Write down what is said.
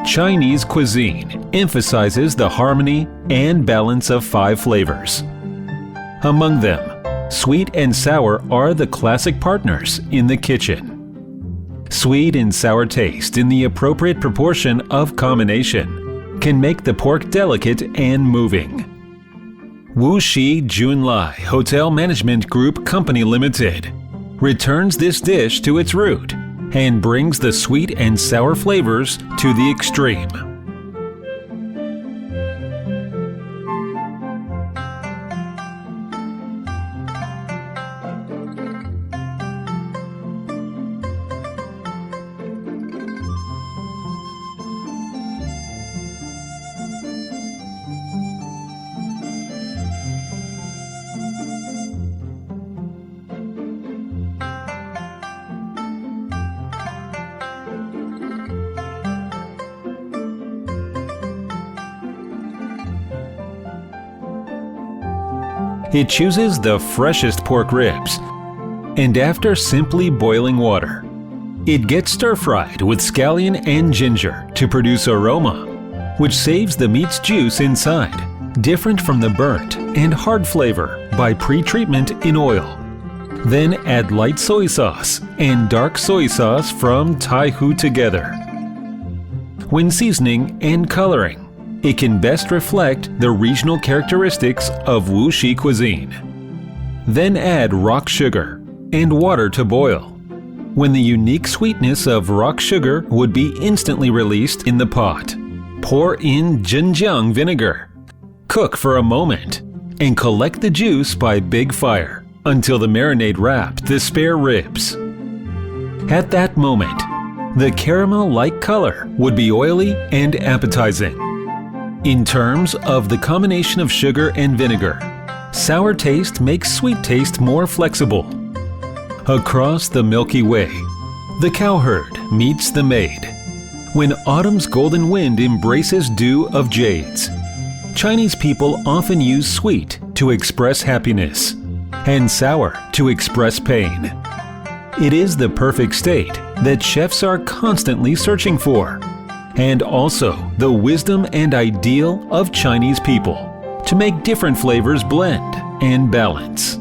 Chinese cuisine emphasizes the harmony and balance of 5 flavors. Among them, sweet and sour are the classic partners in the kitchen. Sweet and sour taste in the appropriate proportion of combination can make the pork delicate and moving. Wuxi Junlai Hotel Management Group Company Limited returns this dish to its root and brings the sweet and sour flavors to the extreme. It chooses the freshest pork ribs, and after simply boiling water, it gets stir-fried with scallion and ginger to produce aroma, which saves the meat's juice inside, different from the burnt and hard flavor by pre-treatment in oil. Then add light soy sauce and dark soy sauce from Taihu together. When seasoning and coloring, it can best reflect the regional characteristics of Wuxi cuisine. Then add rock sugar and water to boil, when the unique sweetness of rock sugar would be instantly released in the pot. Pour in Zhenjiang vinegar. Cook for a moment and collect the juice by big fire until the marinade wrapped the spare ribs. At that moment, the caramel-like color would be oily and appetizing. In terms of the combination of sugar and vinegar, sour taste makes sweet taste more flexible. Across the Milky Way, the cowherd meets the maid. When autumn's golden wind embraces dew of jades, Chinese people often use sweet to express happiness and sour to express pain. It is the perfect state that chefs are constantly searching for, and also the wisdom and ideal of Chinese people to make different flavors blend and balance.